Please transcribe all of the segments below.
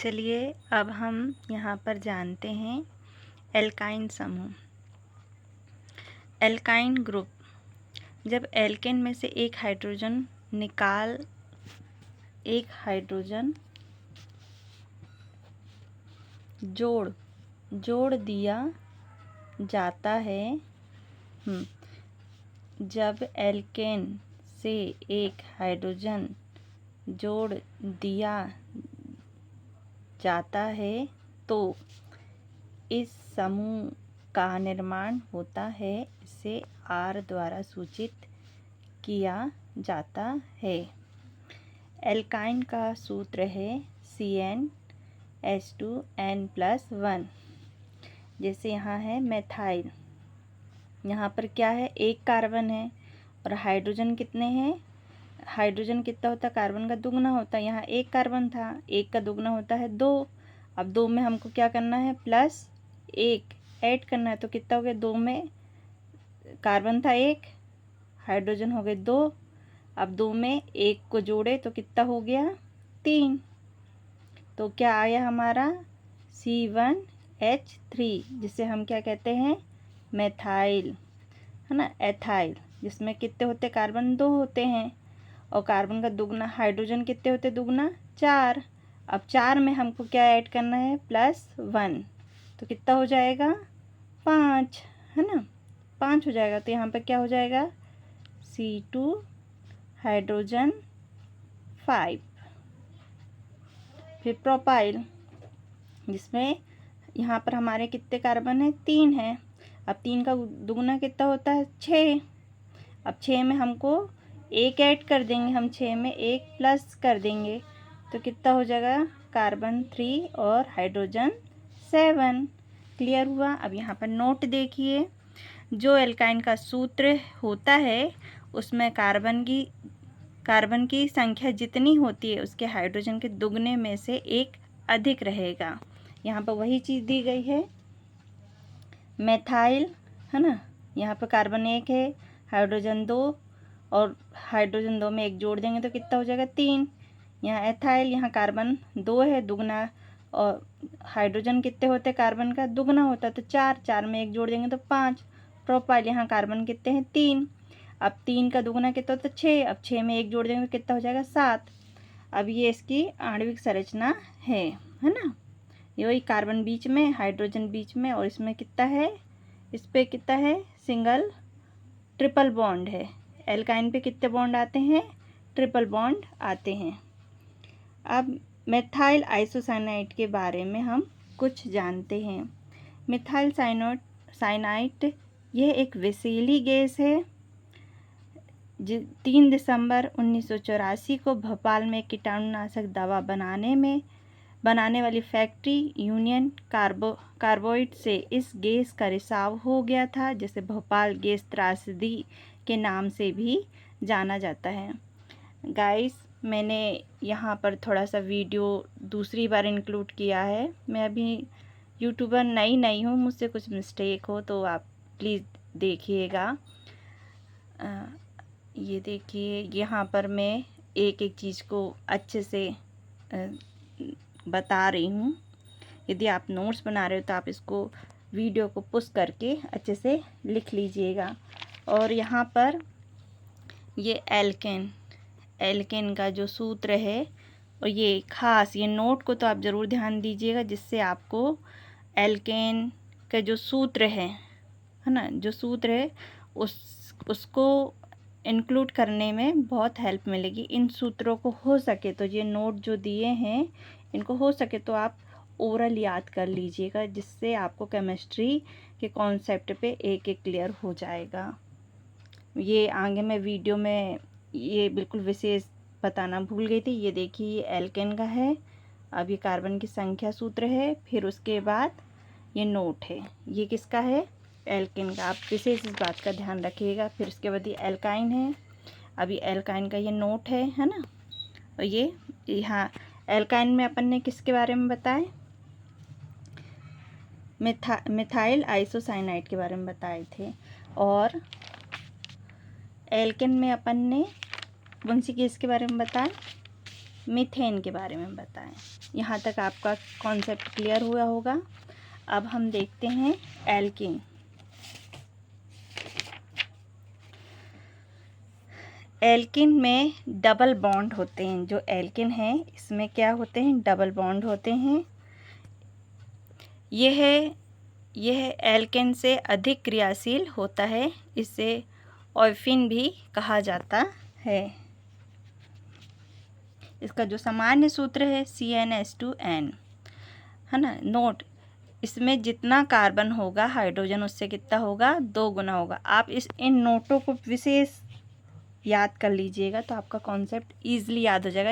चलिए अब हम यहाँ पर जानते हैं एल्काइन समूह। एल्काइन ग्रुप, जब एल्केन में से एक हाइड्रोजन जोड़ दिया जाता है। जब एल्केन से एक हाइड्रोजन जोड़ दिया जाता है तो इस समूह का निर्माण होता है। इसे R द्वारा सूचित किया जाता है। एल्काइन का सूत्र है CnH2n+1। जैसे यहाँ है मेथाइल, यहाँ पर क्या है, एक कार्बन है और हाइड्रोजन कितने हैं, हाइड्रोजन कितना होता है, कार्बन का दुगना होता है। यहाँ एक कार्बन था, एक का दुगना होता है 2। अब 2 में हमको क्या करना है, +1 ऐड करना है। तो कितना हो गया, 2 में कार्बन था 1, हाइड्रोजन हो गए 2। अब 2 में 1 को जोड़े तो कितना हो गया, 3। तो क्या आया हमारा C1H3, जिसे हम क्या कहते हैं, मेथाइल, है ना, एथाइल, जिसमें कितने होते, कार्बन 2 होते हैं और कार्बन का दुगना, हाइड्रोजन कितने होते, दुगना 4। अब 4 में हमको क्या ऐड करना है, +1, तो कितना हो जाएगा, 5, है ना, 5 हो जाएगा। तो यहाँ पर क्या हो जाएगा, C2 हाइड्रोजन 5। फिर प्रोपाइल, जिसमें यहाँ पर हमारे कितने कार्बन है, 3 है। अब 3 का दुगना कितना होता है, 6। अब 6 में हमको 1 ऐड कर देंगे, हम 6 में 1 प्लस कर देंगे तो कितना हो जाएगा, कार्बन 3 और हाइड्रोजन 7। क्लियर हुआ। अब यहाँ पर नोट देखिए, जो एल्काइन का सूत्र होता है उसमें कार्बन की संख्या जितनी होती है उसके हाइड्रोजन के दुगने में से एक अधिक रहेगा। यहाँ पर वही चीज़ दी गई है, मेथाइल, है ना, यहाँ पर कार्बन 1 है, हाइड्रोजन 2, और हाइड्रोजन 2 में 1 जोड़ देंगे तो कितना हो जाएगा, 3। यहाँ एथाइल, यहाँ कार्बन 2 है दुगना, और हाइड्रोजन कितने होते, कार्बन का दुगना होता है तो 4, 4 में 1 जोड़ देंगे तो 5। प्रोपाइल, यहाँ कार्बन कितने हैं, 3। अब 3 का दुगना कितना होता है, 6। अब 6 में 1 जोड़ देंगे तो कितना हो जाएगा, 7। अब ये इसकी आणविक संरचना है ना, ये वही कार्बन बीच में, हाइड्रोजन बीच में, और इसमें कितना है, इस पे कितना है, सिंगल ट्रिपल बॉन्ड है। एल्काइन पे कितने बॉन्ड आते हैं, ट्रिपल बॉन्ड आते हैं। अब मेथाइल आइसोसाइनाइड के बारे में हम कुछ जानते हैं। मिथाइल साइनाइड यह एक विषैली गैस है। 3 दिसंबर 1984 को भोपाल में कीटाणुनाशक दवा बनाने वाली फैक्ट्री यूनियन कार्बाइड से इस गैस का रिसाव हो गया था, जिसे भोपाल गैस त्रासदी के नाम से भी जाना जाता है। गाइस, मैंने यहाँ पर थोड़ा सा वीडियो दूसरी बार इंक्लूड किया है। मैं अभी यूट्यूबर नई हूँ, मुझसे कुछ मिस्टेक हो तो आप प्लीज़ देखिएगा। ये देखिए, यहाँ पर मैं एक एक चीज़ को अच्छे से बता रही हूँ। यदि आप नोट्स बना रहे हो तो आप इसको वीडियो को पुश करके अच्छे से लिख लीजिएगा। और यहाँ पर ये एल्केन का जो सूत्र है, और ये ख़ास ये नोट को तो आप ज़रूर ध्यान दीजिएगा, जिससे आपको एल्केन का जो सूत्र है ना, जो सूत्र है उसको इंक्लूड करने में बहुत हेल्प मिलेगी। इन सूत्रों को हो सके तो, ये नोट जो दिए हैं इनको हो सके तो आप ओरल याद कर लीजिएगा, जिससे आपको केमिस्ट्री के कॉन्सेप्ट पे एक एक क्लियर हो जाएगा। ये आगे मैं वीडियो में ये बिल्कुल विशेष बताना भूल गई थी। ये देखिए, ये एल्केन का है। अब ये कार्बन की संख्या सूत्र है, फिर उसके बाद ये नोट है। ये किसका है, एल्केन का। आप विशेष इस बात का ध्यान रखिएगा। फिर उसके बाद ये एल्काइन है। अभी एल्काइन का ये नोट है ना। और ये यहाँ एल्काइन में अपन ने किसके बारे में बताए, मिथाइल आइसोसाइनाइड के बारे में बताए थे। और एल्केन में अपन ने कौन सी गैस के बारे में बताया, मीथेन के बारे में बताएं। यहाँ तक आपका कॉन्सेप्ट क्लियर हुआ होगा। अब हम देखते हैं एल्कीन। एल्कीन में डबल बॉन्ड होते हैं। जो एल्कीन है इसमें क्या होते हैं, डबल बॉन्ड होते हैं। यह एल्केन से अधिक क्रियाशील होता है। इसे ऑल्फिन भी कहा जाता है। इसका जो सामान्य सूत्र है CnH2n, है ना। नोट, इसमें जितना कार्बन होगा हाइड्रोजन उससे कितना होगा, 2 गुना होगा। आप इन नोटों को विशेष याद कर लीजिएगा तो आपका कॉन्सेप्ट ईजिली याद हो जाएगा।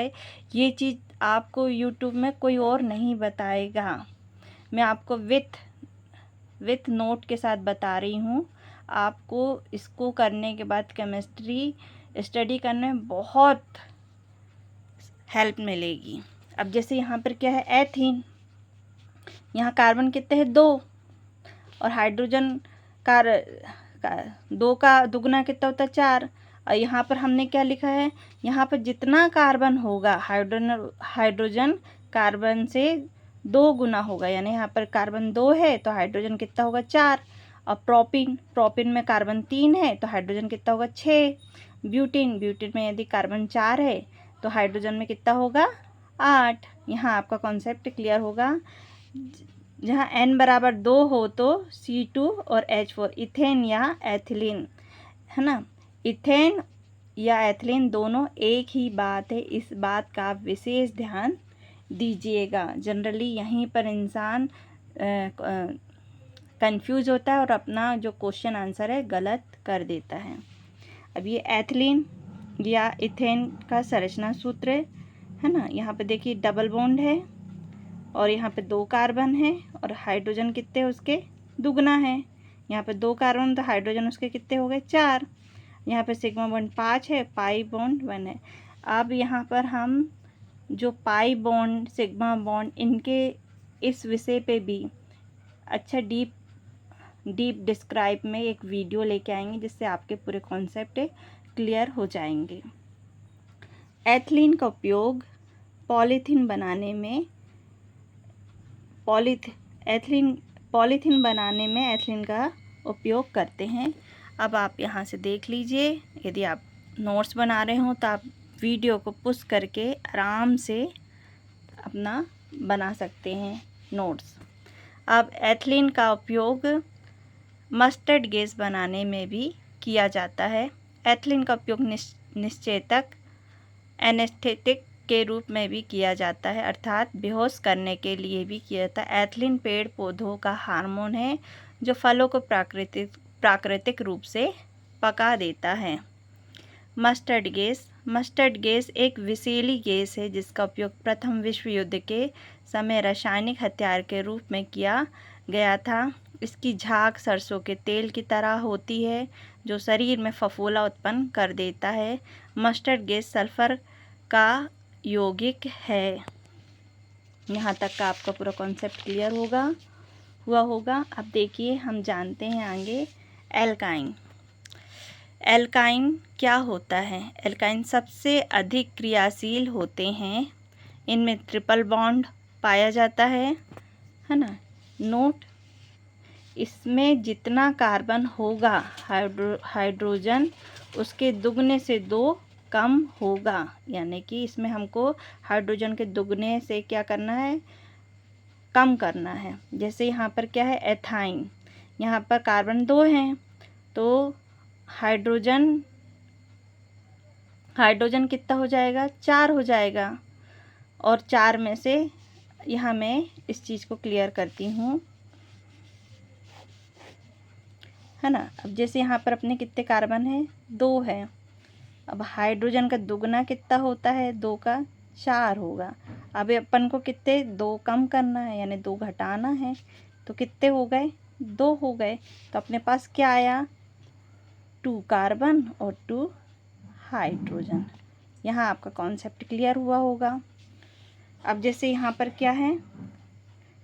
ये चीज़ आपको यूट्यूब में कोई और नहीं बताएगा, मैं आपको विथ नोट के साथ बता रही हूँ। आपको इसको करने के बाद केमिस्ट्री स्टडी करने में बहुत हेल्प मिलेगी। अब जैसे यहाँ पर क्या है, एथीन, यहाँ कार्बन कितने हैं, 2, और हाइड्रोजन दो का दुगना कितना होता है, 4। और यहाँ पर हमने क्या लिखा है, यहाँ पर जितना कार्बन होगा हाइड्रोजन कार्बन से 2 गुना होगा, यानी यहाँ पर कार्बन 2 है तो हाइड्रोजन कितना होगा, 4। और प्रोपिन में कार्बन 3 है तो हाइड्रोजन कितना होगा, 6। ब्यूटीन में यदि कार्बन 4 है तो हाइड्रोजन में कितना होगा, 8। यहाँ आपका कॉन्सेप्ट क्लियर होगा। जहाँ n बराबर 2 हो तो C2 और H4, इथेन या एथिलीन, है ना। इथेन या एथिलीन दोनों एक ही बात है, इस बात का विशेष ध्यान दीजिएगा। जनरली यहीं पर इंसान कंफ्यूज होता है और अपना जो क्वेश्चन आंसर है गलत कर देता है। अब ये एथिलीन या इथेन का संरचना सूत्र है ना। यहाँ पे देखिए डबल बॉन्ड है और यहाँ पे 2 कार्बन है और हाइड्रोजन कितने उसके दुगना है। यहाँ पे 2 कार्बन तो हाइड्रोजन उसके कितने हो गए, 4। यहाँ पे सिग्मा बॉन्ड 5 है, पाई बॉन्ड 1 है। अब यहाँ पर हम जो पाई बॉन्ड, सिग्मा बॉन्ड, इनके इस विषय पे भी अच्छा डीप डिस्क्राइब में एक वीडियो लेके आएंगे जिससे आपके पूरे कॉन्सेप्ट क्लियर हो जाएंगे। एथिलीन का उपयोग पॉलीथीन बनाने में एथिलीन का उपयोग करते हैं। अब आप यहाँ से देख लीजिए, यदि आप नोट्स बना रहे हो तो आप वीडियो को पुश करके आराम से अपना बना सकते हैं नोट्स। अब एथिलीन का उपयोग मस्टर्ड गैस बनाने में भी किया जाता है। एथिलीन का उपयोग निश्चेतक एनेस्थेटिक के रूप में भी किया जाता है, अर्थात बेहोश करने के लिए भी किया जाता है। एथिलीन पेड़ पौधों का हार्मोन है जो फलों को प्राकृतिक रूप से पका देता है। मस्टर्ड गैस एक विषैली गैस है जिसका उपयोग प्रथम विश्व युद्ध के समय रासायनिक हथियार के रूप में किया गया था। इसकी झाग सरसों के तेल की तरह होती है जो शरीर में फफूंदा उत्पन्न कर देता है। मस्टर्ड गैस सल्फर का यौगिक है। यहाँ तक का आपका पूरा कॉन्सेप्ट क्लियर हुआ होगा। अब देखिए हम जानते हैं आगे एल्काइन क्या होता है। एल्काइन सबसे अधिक क्रियाशील होते हैं। इनमें ट्रिपल बॉन्ड पाया जाता है ना। नोट, इसमें जितना कार्बन होगा हाइड्रोजन उसके दुगने से 2 कम होगा, यानी कि इसमें हमको हाइड्रोजन के दुगने से क्या करना है, कम करना है। जैसे यहाँ पर क्या है, एथाइन, यहाँ पर कार्बन 2 हैं तो हाइड्रोजन कितना हो जाएगा, 4 हो जाएगा। और 4 में से यहाँ मैं इस चीज़ को क्लियर करती हूँ, है ना। अब जैसे यहाँ पर अपने कितने कार्बन है, 2 है। अब हाइड्रोजन का दुगना कितना होता है, 2 का 4 होगा। अब अपन को कितने 2 कम करना है, यानी 2 घटाना है, तो कितने हो गए, 2 हो गए। तो अपने पास क्या आया, 2 कार्बन और 2 हाइड्रोजन। यहाँ आपका कॉन्सेप्ट क्लियर हुआ होगा। अब जैसे यहाँ पर क्या है,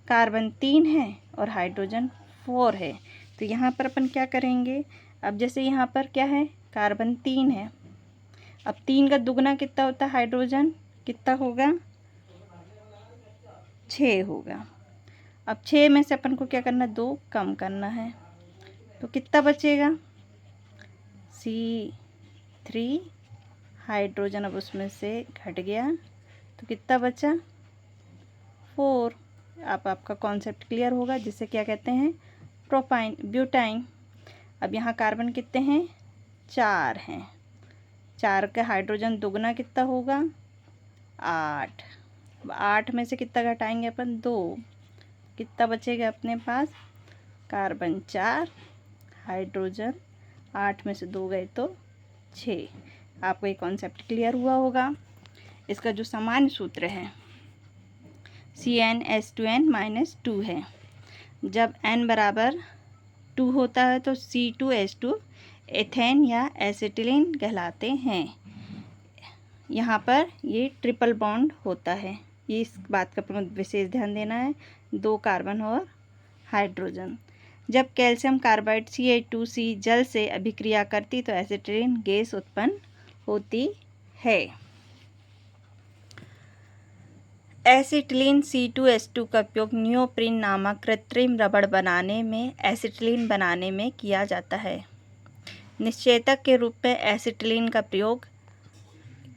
कार्बन 3 है और हाइड्रोजन 4 है, तो यहाँ पर अपन क्या करेंगे। अब जैसे यहाँ पर क्या है, कार्बन 3 है, अब 3 का दुगना कितना होता है हाइड्रोजन, कितना होगा, 6 होगा। अब 6 में से अपन को क्या करना है, 2 कम करना है, तो कितना बचेगा, C3 हाइड्रोजन अब उसमें से घट गया, तो कितना बचा, 4। अब आपका कॉन्सेप्ट क्लियर होगा, जिसे क्या कहते हैं, प्रोपाइन ब्यूटाइन। अब यहाँ कार्बन कितने हैं, 4 हैं, 4 का हाइड्रोजन दुगना कितना होगा, 8। अब 8 में से कितना घटाएंगे अपन, 2, कितना बचेगा अपने पास, कार्बन 4, हाइड्रोजन 8 में से 2 गए तो 6। आपको ये कॉन्सेप्ट क्लियर हुआ होगा। इसका जो सामान्य सूत्र है CnH2n-2 है। जब n बराबर 2 होता है तो C2H2 एथेन या एसिटिलीन कहलाते हैं। यहाँ पर ये ट्रिपल बॉन्ड होता है, ये इस बात का विशेष ध्यान देना है, 2 कार्बन और हाइड्रोजन। जब कैल्शियम कार्बाइड CH2C जल से अभिक्रिया करती तो एसिटिलीन गैस उत्पन्न होती है। एसिटिलीन C2H2 का उपयोग नियोप्रीन नामक कृत्रिम रबड़ बनाने में एसिटिलीन बनाने में किया जाता है। निश्चेतक के रूप में एसिटिलीन का प्रयोग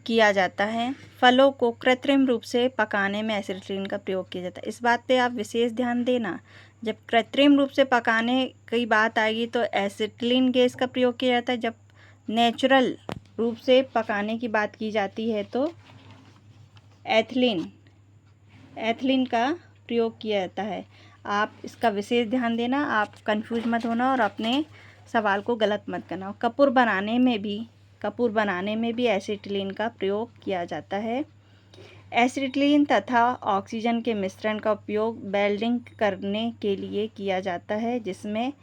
किया जाता है। फलों को कृत्रिम रूप से पकाने में एसिटिलीन का प्रयोग किया जाता है। इस बात पे आप विशेष ध्यान देना, जब कृत्रिम रूप से पकाने की बात आएगी तो एसिटिलीन गैस का प्रयोग किया जाता है। जब नेचुरल रूप से पकाने की बात की जाती है तो एथिलीन का प्रयोग किया जाता है। आप इसका विशेष ध्यान देना, आप कंफ्यूज मत होना और अपने सवाल को गलत मत करना। कपूर बनाने में भी एसिटिलीन का प्रयोग किया जाता है। एसिटिलीन तथा ऑक्सीजन के मिश्रण का उपयोग वेल्डिंग करने के लिए किया जाता है, जिसमें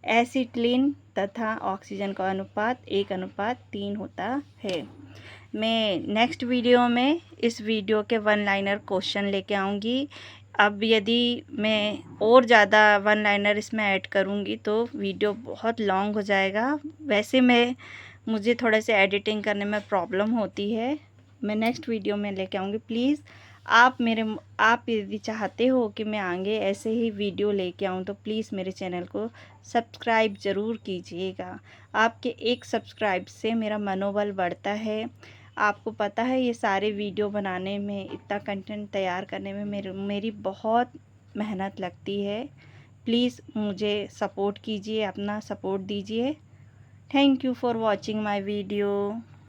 एसिटिलीन तथा ऑक्सीजन का अनुपात 1:3 होता है। मैं नेक्स्ट वीडियो में इस वीडियो के 1 लाइनर क्वेश्चन लेके आऊँगी। अब यदि मैं और ज़्यादा 1 लाइनर इसमें ऐड करूँगी तो वीडियो बहुत लॉन्ग हो जाएगा। वैसे मुझे थोड़े से एडिटिंग करने में प्रॉब्लम होती है। मैं नेक्स्ट वीडियो में लेके आऊँगी। प्लीज़ आप यदि चाहते हो कि मैं आगे ऐसे ही वीडियो लेके आऊँ तो प्लीज़ मेरे चैनल को सब्सक्राइब ज़रूर कीजिएगा। आपके एक सब्सक्राइब से मेरा मनोबल बढ़ता है। आपको पता है ये सारे वीडियो बनाने में, इतना कंटेंट तैयार करने में मेरी बहुत मेहनत लगती है। प्लीज़ मुझे सपोर्ट कीजिए, अपना सपोर्ट दीजिए। Thank you for watching my video.